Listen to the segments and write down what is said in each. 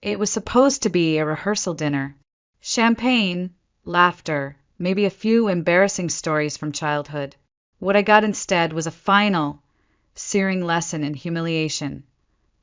It was supposed to be a rehearsal dinner. Champagne, laughter, maybe a few embarrassing stories from childhood. What I got instead was a final, searing lesson in humiliation,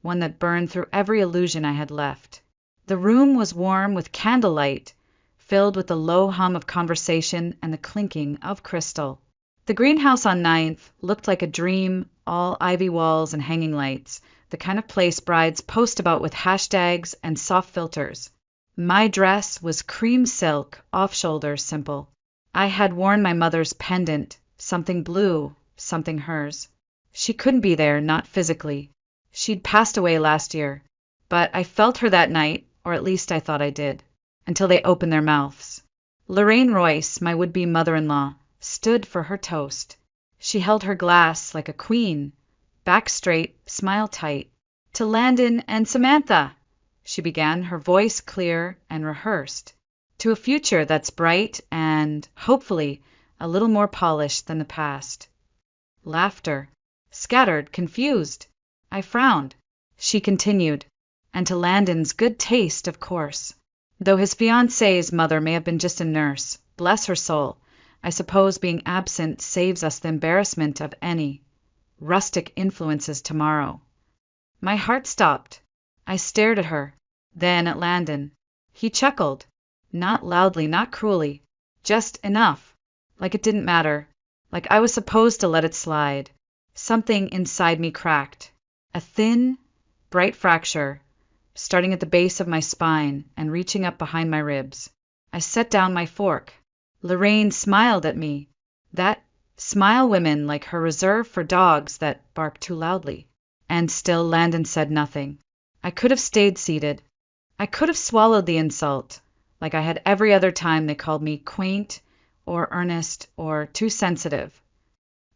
one that burned through every illusion I had left. The room was warm with candlelight, filled with the low hum of conversation and the clinking of crystal. The greenhouse on Ninth looked like a dream, all ivy walls and hanging lights, the kind of place brides post about with hashtags and soft filters. My dress was cream silk, off-shoulder, simple. I had worn my mother's pendant, something blue, something hers. She couldn't be there, not physically. She'd passed away last year, but I felt her that night, or at least I thought I did, until they opened their mouths. Lorraine Royce, my would-be mother-in-law, stood for her toast. She held her glass like a queen, back straight, smile tight. "To Landon and Samantha," she began, her voice clear and rehearsed. "To a future that's bright and, hopefully, a little more polished than the past." Laughter. Scattered, confused. I frowned. She continued. "And to Landon's good taste, of course. Though his fiancé's mother may have been just a nurse, bless her soul, I suppose being absent saves us the embarrassment of any rustic influences tomorrow." My heart stopped. I stared at her, then at Landon. He chuckled. Not loudly, not cruelly. Just enough. Like it didn't matter. Like I was supposed to let it slide. Something inside me cracked. A thin, bright fracture, starting at the base of my spine and reaching up behind my ribs. I set down my fork. Lorraine smiled at me. That smile women like her reserved for dogs that bark too loudly. And still Landon said nothing. I could have stayed seated. I could have swallowed the insult, like I had every other time they called me quaint, or earnest, or too sensitive.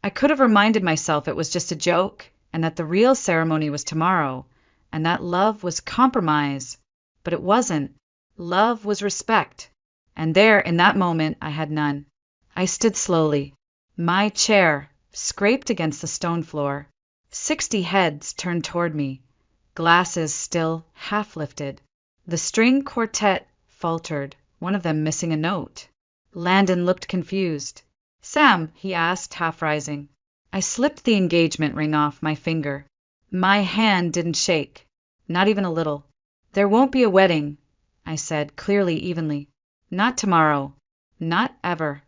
I could have reminded myself it was just a joke, and that the real ceremony was tomorrow, and that love was compromise. But it wasn't. Love was respect. And there, in that moment, I had none. I stood slowly. My chair scraped against the stone floor. 60 heads turned toward me, glasses still half lifted. The string quartet faltered, one of them missing a note. Landon looked confused. "Sam," he asked, half rising. I slipped the engagement ring off my finger. My hand didn't shake, not even a little. "There won't be a wedding," I said, clearly, evenly. "Not tomorrow. Not ever."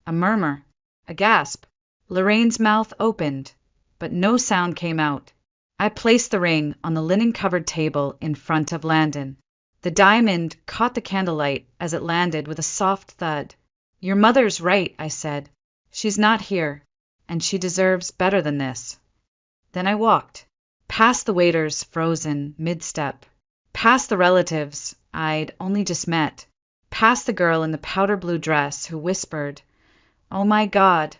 A murmur. A gasp. Lorraine's mouth opened, but no sound came out. I placed the ring on the linen-covered table in front of Landon. The diamond caught the candlelight as it landed with a soft thud. "Your mother's right," I said. "She's not here, and she deserves better than this." Then I walked, past the waiters frozen mid-step, past the relatives I'd only just met, past the girl in the powder-blue dress who whispered, "Oh my God,"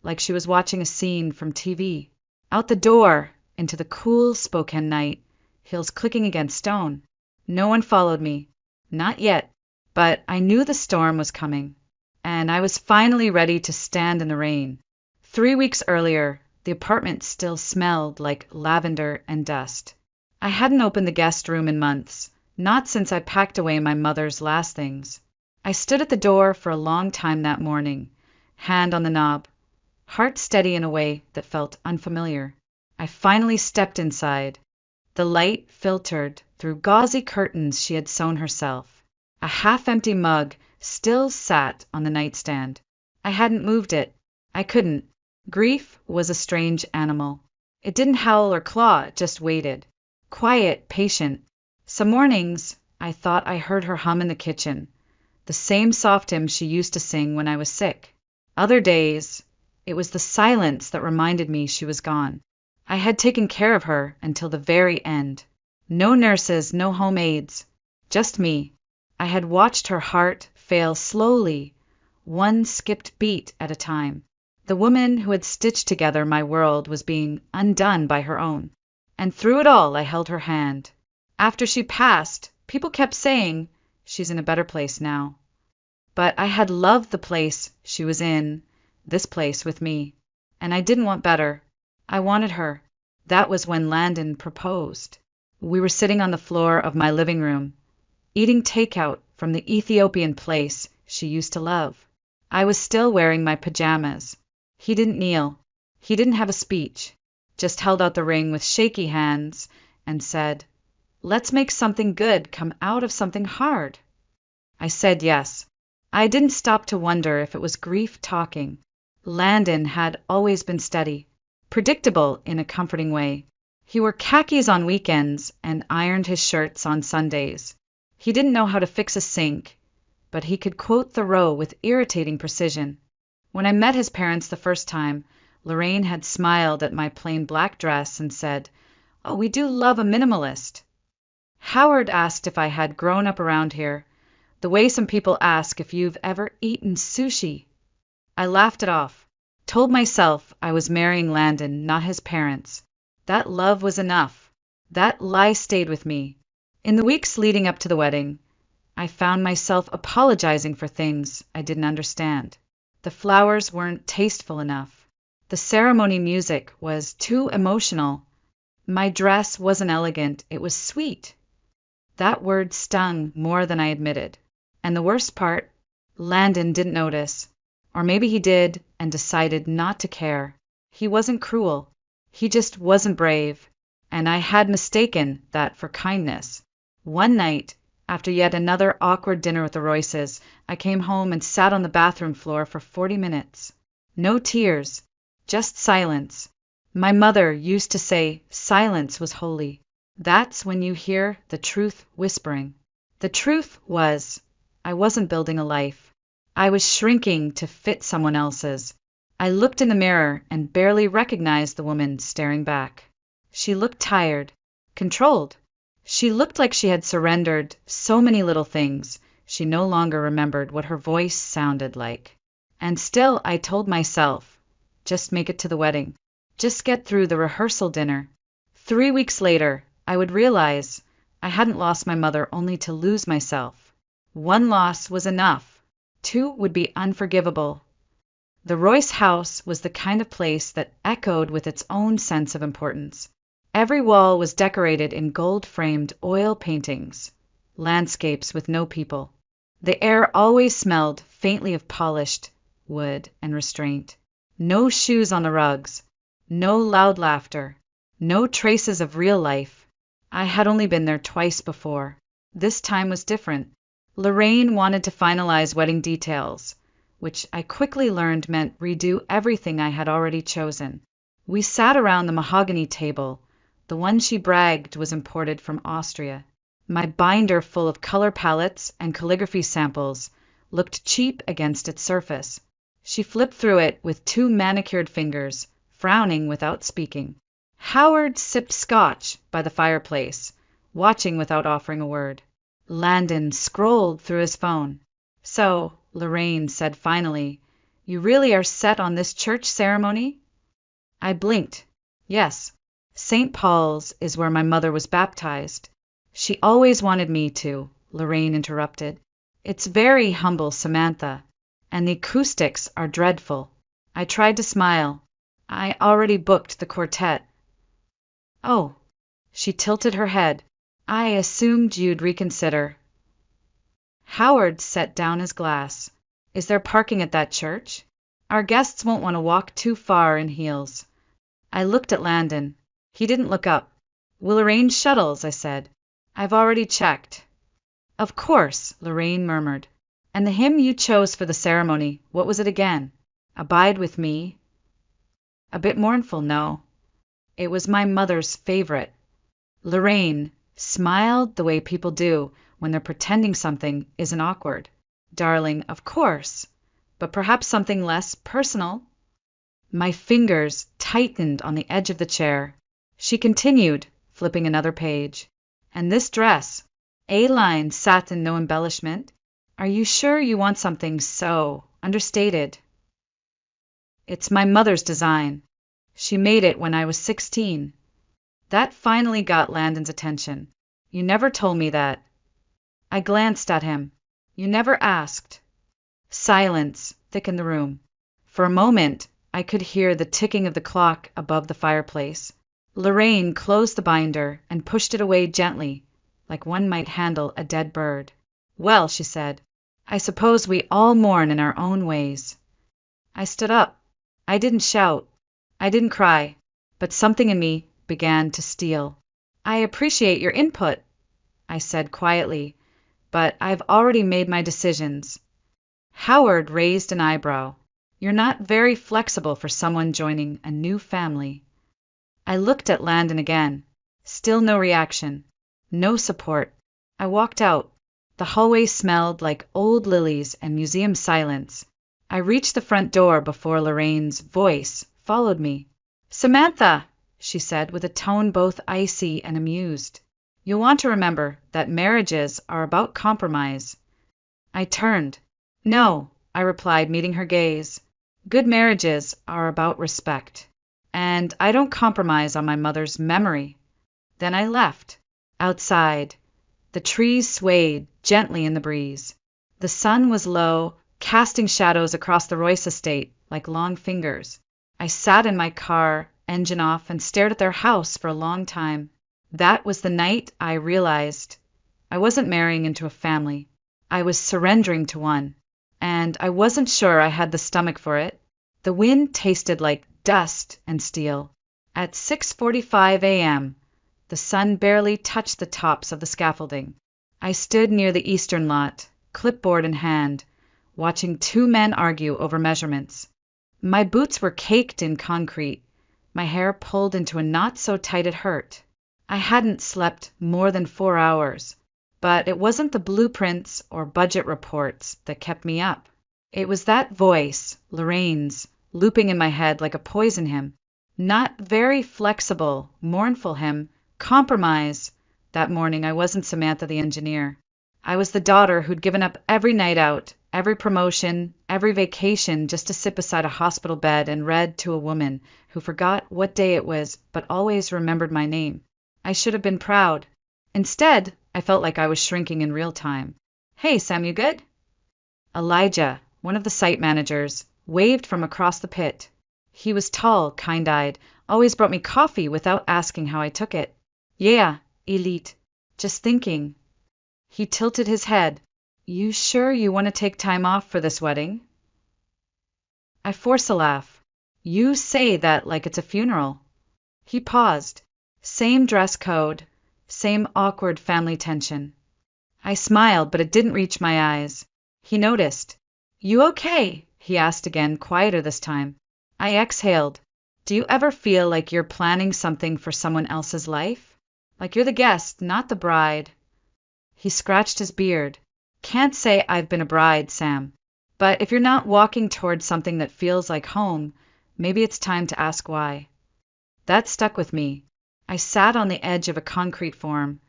like she was watching a scene from TV. Out the door, into the cool Spokane night, heels clicking against stone. No one followed me. Not yet. But I knew the storm was coming, and I was finally ready to stand in the rain. 3 weeks earlier, the apartment still smelled like lavender and dust. I hadn't opened the guest room in months, not since I packed away my mother's last things. I stood at the door for a long time that morning, hand on the knob, heart steady in a way that felt unfamiliar. I finally stepped inside. The light filtered through gauzy curtains she had sewn herself. A half-empty mug still sat on the nightstand. I hadn't moved it. I couldn't. Grief was a strange animal. It didn't howl or claw, it just waited. Quiet, patient. Some mornings, I thought I heard her hum in the kitchen, the same soft hymn she used to sing when I was sick. Other days, it was the silence that reminded me she was gone. I had taken care of her until the very end. No nurses, no home aides, just me. I had watched her heart fail slowly, one skipped beat at a time. The woman who had stitched together my world was being undone by her own. And through it all, I held her hand. After she passed, people kept saying, "She's in a better place now." But I had loved the place she was in, this place with me. And I didn't want better. I wanted her. That was when Landon proposed. We were sitting on the floor of my living room, eating takeout from the Ethiopian place she used to love. I was still wearing my pajamas. He didn't kneel. He didn't have a speech, just held out the ring with shaky hands and said, "Let's make something good come out of something hard." I said yes. I didn't stop to wonder if it was grief talking. Landon had always been steady, predictable in a comforting way. He wore khakis on weekends and ironed his shirts on Sundays. He didn't know how to fix a sink, but he could quote Thoreau with irritating precision. When I met his parents the first time, Lorraine had smiled at my plain black dress and said, "Oh, we do love a minimalist." Howard asked if I had grown up around here, the way some people ask if you've ever eaten sushi. I laughed it off, told myself I was marrying Landon, not his parents. That love was enough. That lie stayed with me. In the weeks leading up to the wedding, I found myself apologizing for things I didn't understand. The flowers weren't tasteful enough. The ceremony music was too emotional. My dress wasn't elegant, it was sweet. That word stung more than I admitted. And the worst part, Landon didn't notice. Or maybe he did and decided not to care. He wasn't cruel. He just wasn't brave. And I had mistaken that for kindness. One night, after yet another awkward dinner with the Royces, I came home and sat on the bathroom floor for 40 minutes. No tears, just silence. My mother used to say silence was holy. That's when you hear the truth whispering. The truth was, I wasn't building a life. I was shrinking to fit someone else's. I looked in the mirror and barely recognized the woman staring back. She looked tired, controlled. She looked like she had surrendered so many little things, she no longer remembered what her voice sounded like. And still I told myself, just make it to the wedding. Just get through the rehearsal dinner. 3 weeks later, I would realize I hadn't lost my mother only to lose myself. One loss was enough. 2 would be unforgivable. The Royce house was the kind of place that echoed with its own sense of importance. Every wall was decorated in gold-framed oil paintings, landscapes with no people. The air always smelled faintly of polished wood and restraint. No shoes on the rugs, no loud laughter, no traces of real life. I had only been there twice before. This time was different. Lorraine wanted to finalize wedding details, which I quickly learned meant redo everything I had already chosen. We sat around the mahogany table. The one she bragged was imported from Austria. My binder full of color palettes and calligraphy samples looked cheap against its surface. She flipped through it with 2 manicured fingers, frowning without speaking. Howard sipped scotch by the fireplace, watching without offering a word. Landon scrolled through his phone. "So," Lorraine said finally, "you really are set on this church ceremony?" I blinked. "Yes. St. Paul's is where my mother was baptized." "She always wanted me to," Lorraine interrupted. "It's very humble, Samantha, and the acoustics are dreadful." I tried to smile. "I already booked the quartet." "Oh." She tilted her head. "I assumed you'd reconsider." Howard set down his glass. "Is there parking at that church? Our guests won't want to walk too far in heels." I looked at Landon. He didn't look up. "We'll arrange shuttles," I said. "I've already checked." "Of course," Lorraine murmured. "And the hymn you chose for the ceremony, what was it again? Abide with me?" A bit mournful, no. It was my mother's favorite. Lorraine smiled the way people do when they're pretending something isn't awkward. "Darling, of course, but perhaps something less personal." My fingers tightened on the edge of the chair. She continued, flipping another page. "And this dress, A-line satin, no embellishment. Are you sure you want something so understated?" "It's my mother's design. She made it when I was 16. That finally got Landon's attention. "You never told me that." I glanced at him. "You never asked." Silence thickened the room. For a moment, I could hear the ticking of the clock above the fireplace. Lorraine closed the binder and pushed it away gently, like one might handle a dead bird. Well, she said, I suppose we all mourn in our own ways. I stood up. I didn't shout. I didn't cry, but something in me began to steel. I appreciate your input, I said quietly, but I've already made my decisions. Howard raised an eyebrow. You're not very flexible for someone joining a new family. I looked at Landon again. Still no reaction. No support. I walked out. The hallway smelled like old lilies and museum silence. I reached the front door before Lorraine's voice followed me. Samantha, she said with a tone both icy and amused. You'll want to remember that marriages are about compromise. I turned. No, I replied, meeting her gaze. Good marriages are about respect. And I don't compromise on my mother's memory. Then I left. Outside, the trees swayed gently in the breeze. The sun was low, casting shadows across the Royce estate like long fingers. I sat in my car, engine off, and stared at their house for a long time. That was the night I realized I wasn't marrying into a family. I was surrendering to one. And I wasn't sure I had the stomach for it. The wind tasted like dust and steel. At 6:45 a.m., the sun barely touched the tops of the scaffolding. I stood near the eastern lot, clipboard in hand, watching two men argue over measurements. My boots were caked in concrete, my hair pulled into a knot so tight it hurt. I hadn't slept more than 4 hours, but it wasn't the blueprints or budget reports that kept me up. It was that voice, Lorraine's, looping in my head like a poison hymn. Not very flexible, mournful hymn. Compromise. That morning I wasn't Samantha the engineer. I was the daughter who'd given up every night out, every promotion, every vacation just to sit beside a hospital bed and read to a woman who forgot what day it was but always remembered my name. I should have been proud. Instead, I felt like I was shrinking in real time. Hey, Sam, you good? Elijah, one of the site managers, waved from across the pit. He was tall, kind-eyed, always brought me coffee without asking how I took it. Yeah, elite. Just thinking. He tilted his head. You sure you want to take time off for this wedding? I forced a laugh. You say that like it's a funeral. He paused. Same dress code, same awkward family tension. I smiled, but it didn't reach my eyes. He noticed. You okay? He asked again, quieter this time. I exhaled. Do you ever feel like you're planning something for someone else's life? Like you're the guest, not the bride? He scratched his beard. Can't say I've been a bride, Sam. But if you're not walking towards something that feels like home, maybe it's time to ask why. That stuck with me. I sat on the edge of a concrete form,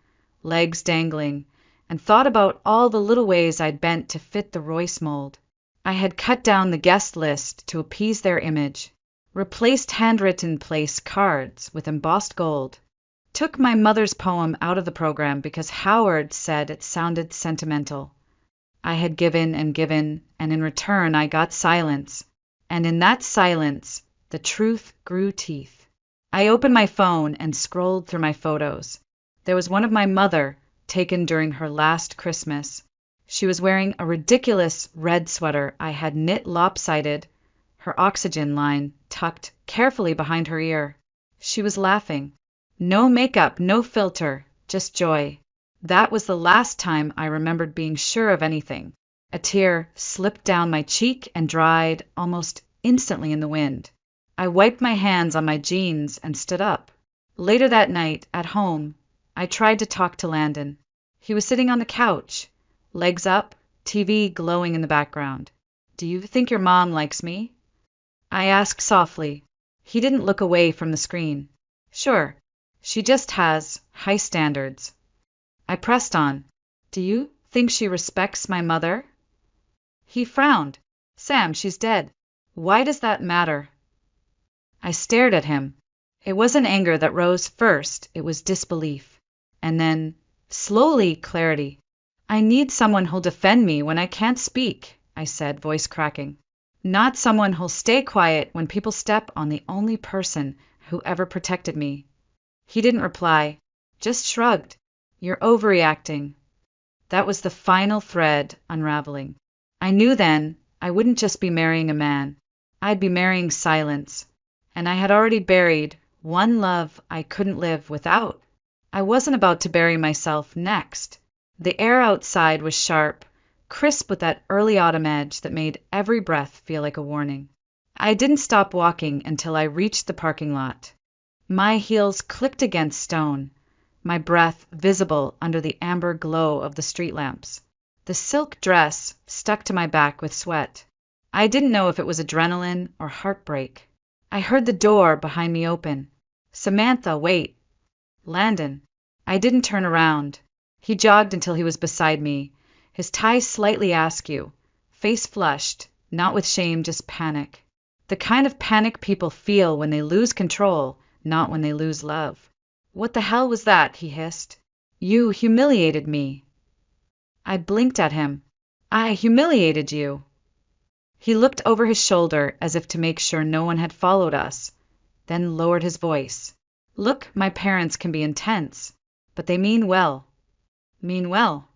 legs dangling, and thought about all the little ways I'd bent to fit the Royce mold. I had cut down the guest list to appease their image, replaced handwritten place cards with embossed gold, took my mother's poem out of the program because Howard said it sounded sentimental. I had given, and in return I got silence. And in that silence, the truth grew teeth. I opened my phone and scrolled through my photos. There was one of my mother, taken during her last Christmas. She was wearing a ridiculous red sweater I had knit lopsided, her oxygen line tucked carefully behind her ear. She was laughing. No makeup, no filter, just joy. That was the last time I remembered being sure of anything. A tear slipped down my cheek and dried almost instantly in the wind. I wiped my hands on my jeans and stood up. Later that night, at home, I tried to talk to Landon. He was sitting on the couch, legs up, TV glowing in the background. Do you think your mom likes me? I asked softly. He didn't look away from the screen. Sure, she just has high standards. I pressed on. Do you think she respects my mother? He frowned. Sam, she's dead. Why does that matter? I stared at him. It wasn't anger that rose first, it was disbelief. And then, slowly, clarity. I need someone who'll defend me when I can't speak, I said, voice cracking. Not someone who'll stay quiet when people step on the only person who ever protected me. He didn't reply, just shrugged. You're overreacting. That was the final thread unraveling. I knew then I wouldn't just be marrying a man. I'd be marrying silence. And I had already buried one love I couldn't live without. I wasn't about to bury myself next. The air outside was sharp, crisp with that early autumn edge that made every breath feel like a warning. I didn't stop walking until I reached the parking lot. My heels clicked against stone, my breath visible under the amber glow of the street lamps. The silk dress stuck to my back with sweat. I didn't know if it was adrenaline or heartbreak. I heard the door behind me open. Samantha, wait. Landon. I didn't turn around. He jogged until he was beside me, his tie slightly askew, face flushed, not with shame, just panic. The kind of panic people feel when they lose control, not when they lose love. What the hell was that? He hissed. You humiliated me. I blinked at him. I humiliated you. He looked over his shoulder as if to make sure no one had followed us, then lowered his voice. Look, my parents can be intense, but they mean well. Mean well.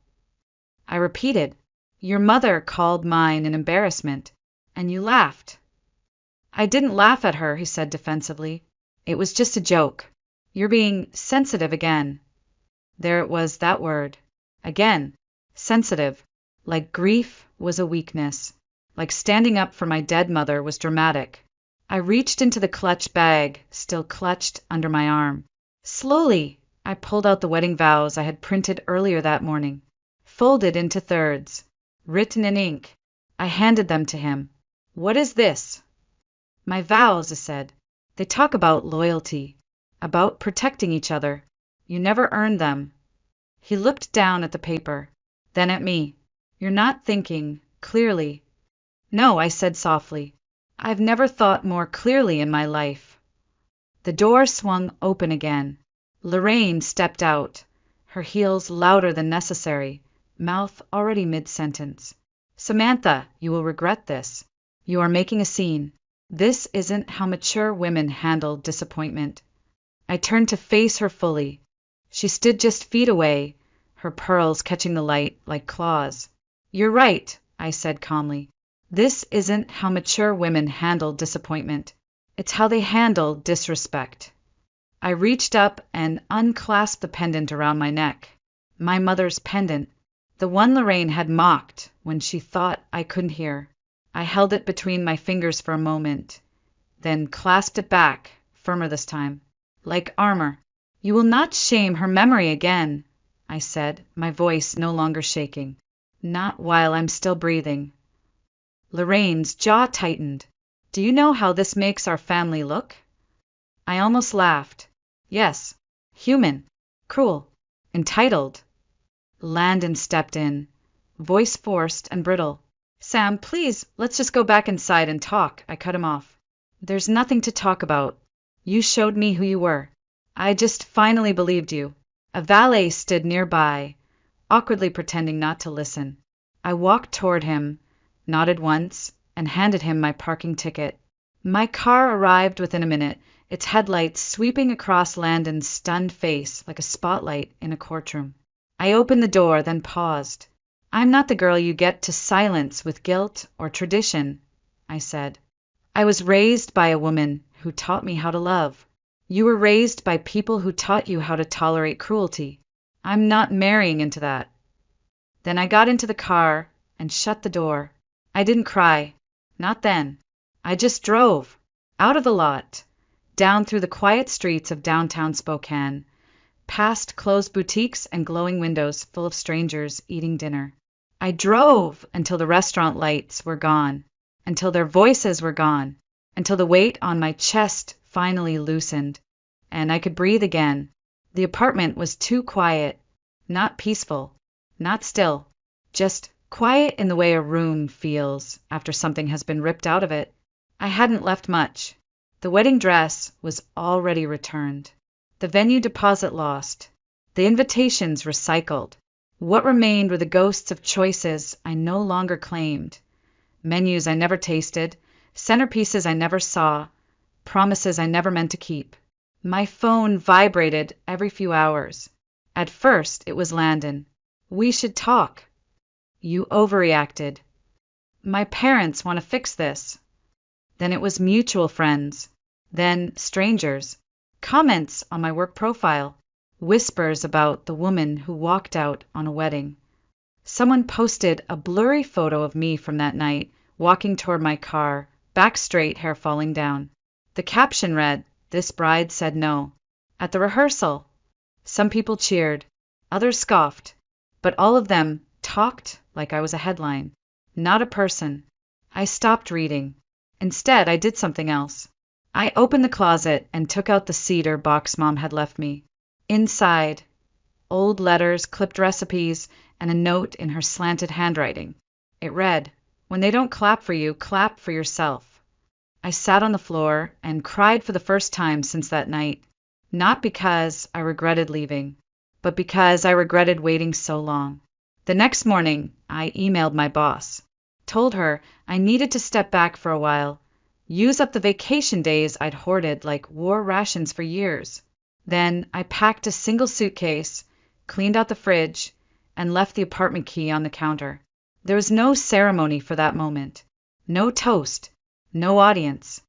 I repeated. Your mother called mine an embarrassment, and you laughed. I didn't laugh at her, he said defensively. It was just a joke. You're being sensitive again. There it was, that word. Again. Sensitive. Like grief was a weakness. Like standing up for my dead mother was dramatic. I reached into the clutch bag, still clutched under my arm. Slowly, I pulled out the wedding vows I had printed earlier that morning, folded into thirds, written in ink. I handed them to him. What is this? My vows, I said. They talk about loyalty, about protecting each other. You never earned them. He looked down at the paper, then at me. You're not thinking clearly. No, I said softly. I've never thought more clearly in my life. The door swung open again. Lorraine stepped out, her heels louder than necessary, mouth already mid-sentence. Samantha, you will regret this. You are making a scene. This isn't how mature women handle disappointment. I turned to face her fully. She stood just feet away, her pearls catching the light like claws. You're right, I said calmly. This isn't how mature women handle disappointment. It's how they handle disrespect. I reached up and unclasped the pendant around my neck. My mother's pendant, the one Lorraine had mocked when she thought I couldn't hear. I held it between my fingers for a moment, then clasped it back, firmer this time, like armor. You will not shame her memory again, I said, my voice no longer shaking. Not while I'm still breathing. Lorraine's jaw tightened. Do you know how this makes our family look? I almost laughed. Yes, human, cruel, entitled. Landon stepped in, voice forced and brittle. Sam, please, let's just go back inside and talk, I cut him off. There's nothing to talk about. You showed me who you were. I just finally believed you. A valet stood nearby, awkwardly pretending not to listen. I walked toward him, nodded once, and handed him my parking ticket. My car arrived within a minute, its headlights sweeping across Landon's stunned face like a spotlight in a courtroom. I opened the door, then paused. I'm not the girl you get to silence with guilt or tradition, I said. I was raised by a woman who taught me how to love. You were raised by people who taught you how to tolerate cruelty. I'm not marrying into that. Then I got into the car and shut the door. I didn't cry. Not then. I just drove. Out of the lot. Down through the quiet streets of downtown Spokane. Past closed boutiques and glowing windows full of strangers eating dinner. I drove until the restaurant lights were gone. Until their voices were gone. Until the weight on my chest finally loosened. And I could breathe again. The apartment was too quiet. Not peaceful. Not still. Just quiet in the way a room feels after something has been ripped out of it. I hadn't left much. The wedding dress was already returned. The venue deposit lost. The invitations recycled. What remained were the ghosts of choices I no longer claimed. Menus I never tasted, centerpieces I never saw, promises I never meant to keep. My phone vibrated every few hours. At first, it was Landon. We should talk. You overreacted. My parents want to fix this. Then it was mutual friends. Then strangers. Comments on my work profile. Whispers about the woman who walked out on a wedding. Someone posted a blurry photo of me from that night, walking toward my car, back straight, hair falling down. The caption read, "This bride said no." At the rehearsal, some people cheered, others scoffed, but all of them talked like I was a headline, not a person. I stopped reading. Instead, I did something else. I opened the closet and took out the cedar box Mom had left me. Inside, old letters, clipped recipes, and a note in her slanted handwriting. It read, "When they don't clap for you, clap for yourself." I sat on the floor and cried for the first time since that night, not because I regretted leaving, but because I regretted waiting so long. The next morning, I emailed my boss, told her I needed to step back for a while, use up the vacation days I'd hoarded like war rations for years. Then I packed a single suitcase, cleaned out the fridge, and left the apartment key on the counter. There was no ceremony for that moment. No toast. No audience.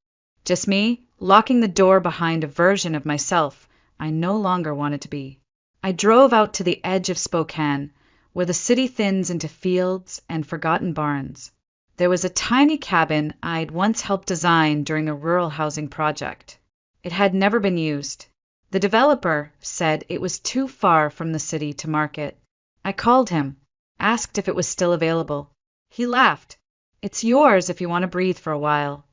Just me locking the door behind a version of myself I no longer wanted to be. I drove out to the edge of Spokane, where the city thins into fields and forgotten barns. There was a tiny cabin I'd once helped design during a rural housing project. It had never been used. The developer said it was too far from the city to market. I called him, asked if it was still available. He laughed. "It's yours if you want to breathe for a while."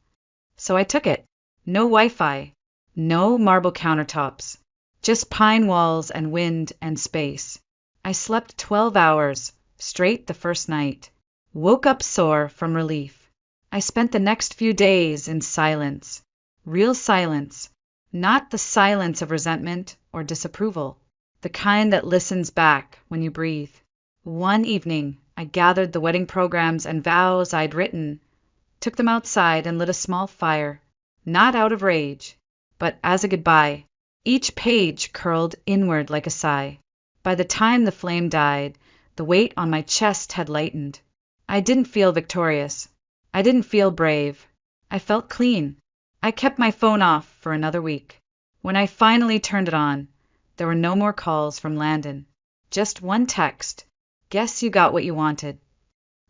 So I took it. No Wi-Fi, no marble countertops, just pine walls and wind and space. I slept 12 hours straight the first night. Woke up sore from relief. I spent the next few days in silence. Real silence. Not the silence of resentment or disapproval, the kind that listens back when you breathe. One evening, I gathered the wedding programs and vows I'd written, took them outside and lit a small fire, not out of rage, but as a goodbye. Each page curled inward like a sigh. By the time the flame died, the weight on my chest had lightened. I didn't feel victorious. I didn't feel brave. I felt clean. I kept my phone off for another week. When I finally turned it on, there were no more calls from Landon. Just one text. "Guess you got what you wanted."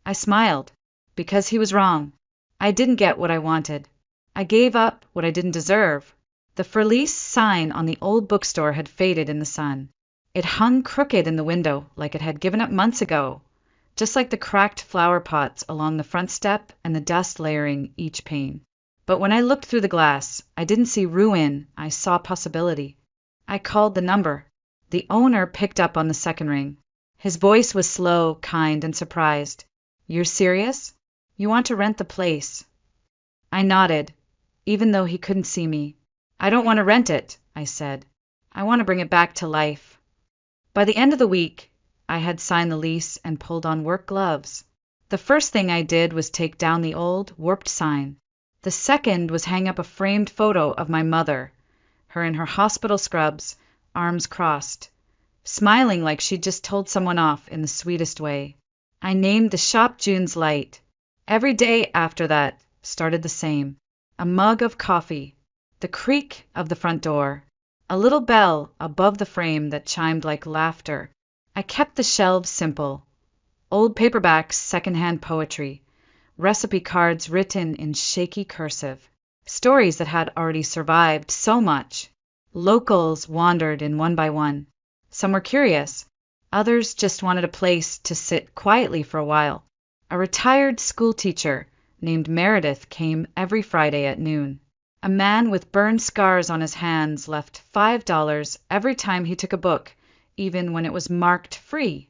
I smiled, because he was wrong. I didn't get what I wanted. I gave up what I didn't deserve. The for lease sign on the old bookstore had faded in the sun. It hung crooked in the window like it had given up months ago, just like the cracked flower pots along the front step and the dust layering each pane. But when I looked through the glass, I didn't see ruin, I saw possibility. I called the number. The owner picked up on the second ring. His voice was slow, kind, and surprised. "You're serious? You want to rent the place?" I nodded, even though he couldn't see me. "I don't want to rent it," I said. "I want to bring it back to life." By the end of the week, I had signed the lease and pulled on work gloves. The first thing I did was take down the old, warped sign. The second was hang up a framed photo of my mother, her in her hospital scrubs, arms crossed, smiling like she'd just told someone off in the sweetest way. I named the shop June's Light. Every day after that started the same. A mug of coffee, the creak of the front door, a little bell above the frame that chimed like laughter. I kept the shelves simple. Old paperbacks, secondhand poetry, recipe cards written in shaky cursive, stories that had already survived so much. Locals wandered in one by one. Some were curious. Others just wanted a place to sit quietly for a while. A retired school teacher named Meredith came every Friday at noon. A man with burned scars on his hands left $5 every time he took a book, even when it was marked free.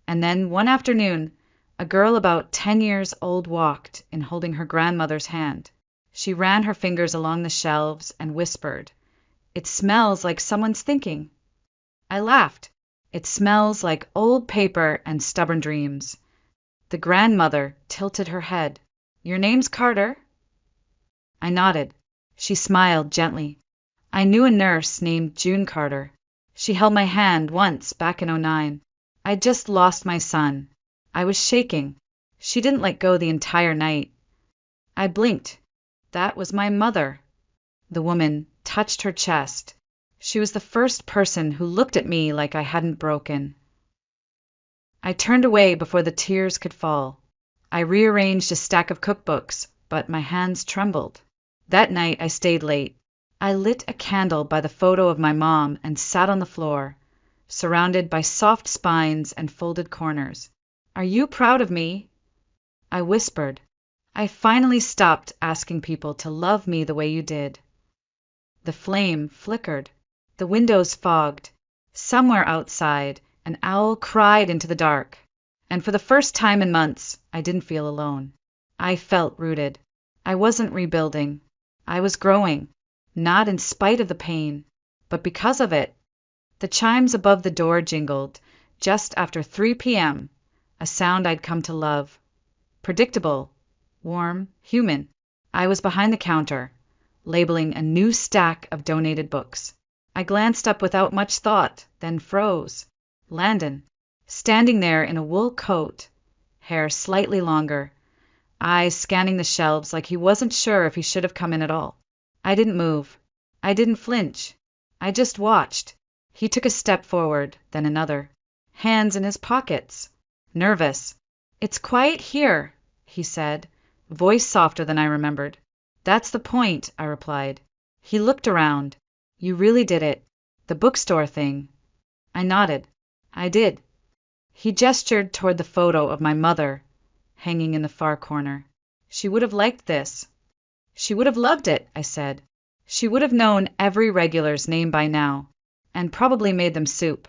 And then one afternoon, a girl about 10 years old walked in holding her grandmother's hand. She ran her fingers along the shelves and whispered, "It smells like someone's thinking." I laughed. "It smells like old paper and stubborn dreams." The grandmother tilted her head. "Your name's Carter?" I nodded. She smiled gently. I knew a nurse named June Carter. She held my hand once back in '09. I'd just lost my son. I was shaking. She didn't let go the entire night. I blinked. That was my mother. The woman touched her chest. She was the first person who looked at me like I hadn't broken. I turned away before the tears could fall. I rearranged a stack of cookbooks, but my hands trembled. That night I stayed late. I lit a candle by the photo of my mom and sat on the floor, surrounded by soft spines and folded corners. "Are you proud of me?" I whispered. "I finally stopped asking people to love me the way you did." The flame flickered. The windows fogged. Somewhere outside, an owl cried into the dark. And for the first time in months, I didn't feel alone. I felt rooted. I wasn't rebuilding. I was growing, not in spite of the pain, but because of it. The chimes above the door jingled, just after 3 p.m., a sound I'd come to love. Predictable, warm, human. I was behind the counter, labeling a new stack of donated books. I glanced up without much thought, then froze. Landon, standing there in a wool coat, hair slightly longer, eyes scanning the shelves like he wasn't sure if he should have come in at all. I didn't move. I didn't flinch. I just watched. He took a step forward, then another, hands in his pockets, nervous. "It's quiet here," he said, voice softer than I remembered. "That's the point," I replied. He looked around. "You really did it. The bookstore thing." I nodded. "I did." He gestured toward the photo of my mother, hanging in the far corner. "She would have liked this." "She would have loved it," I said. "She would have known every regular's name by now, and probably made them soup."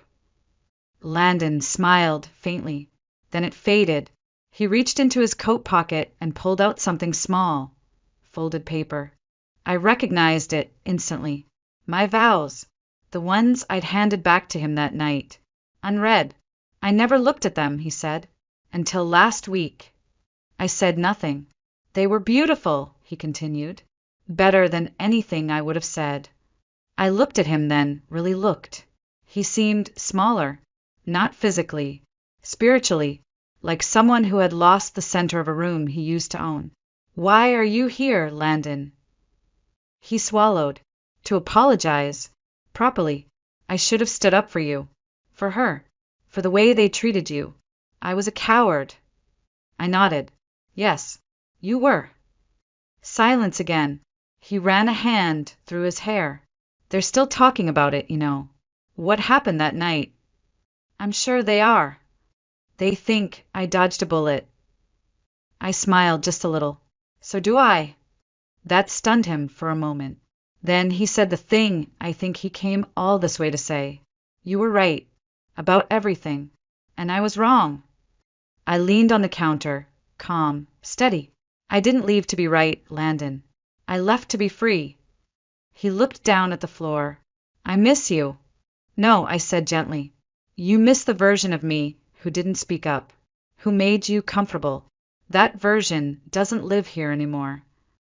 Landon smiled faintly. Then it faded. He reached into his coat pocket and pulled out something small. Folded paper. I recognized it instantly. My vows. The ones I'd handed back to him that night. Unread. "I never looked at them," he said, "until last week." I said nothing. "They were beautiful," he continued. "Better than anything I would have said." I looked at him then, really looked. He seemed smaller. Not physically. Spiritually. Like someone who had lost the center of a room he used to own. "Why are you here, Landon?" He swallowed. "To apologize. Properly. I should have stood up for you. For her. For the way they treated you. I was a coward." I nodded. "Yes, you were." Silence again. He ran a hand through his hair. "They're still talking about it, you know. What happened that night." "I'm sure they are. They think I dodged a bullet." I smiled just a little. "So do I." That stunned him for a moment. Then he said the thing I think he came all this way to say. "You were right. About everything. And I was wrong." I leaned on the counter, calm, steady. "I didn't leave to be right, Landon. I left to be free." He looked down at the floor. "I miss you." "No," I said gently. "You miss the version of me who didn't speak up, who made you comfortable. That version doesn't live here anymore."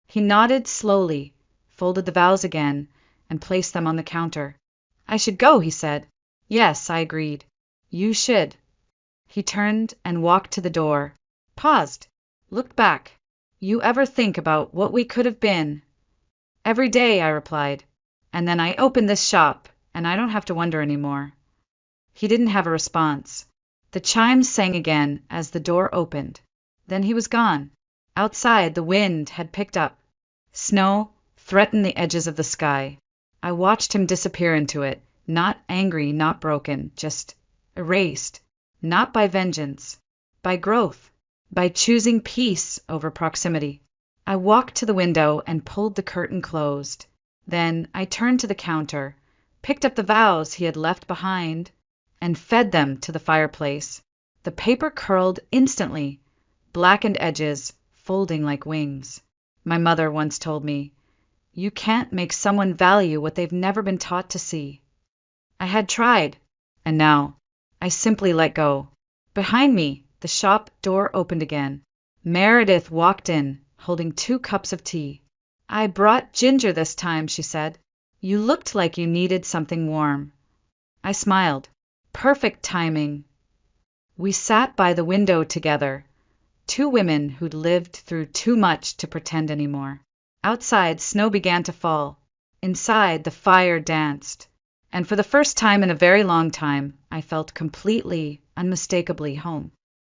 He nodded slowly, folded the vows again, and placed them on the counter. "I should go," he said. "Yes," I agreed. "You should." He turned and walked to the door, paused, looked back. "You ever think about what we could have been?" "Every day," I replied. "And then I opened this shop, and I don't have to wonder anymore." He didn't have a response. The chimes sang again as the door opened. Then he was gone. Outside, the wind had picked up. Snow threatened the edges of the sky. I watched him disappear into it, not angry, not broken, just erased. Not by vengeance, by growth, by choosing peace over proximity. I walked to the window and pulled the curtain closed. Then I turned to the counter, picked up the vows he had left behind, and fed them to the fireplace. The paper curled instantly, blackened edges folding like wings. My mother once told me, "You can't make someone value what they've never been taught to see." I had tried, and now I simply let go. Behind me, the shop door opened again. Meredith walked in, holding 2 cups of tea. "I brought ginger this time," she said. You looked like you needed something warm. I smiled. Perfect timing. We sat by the window together, two women who'd lived through too much to pretend anymore. Outside, snow began to fall. Inside, the fire danced. And for the first time in a very long time, I felt completely, unmistakably home.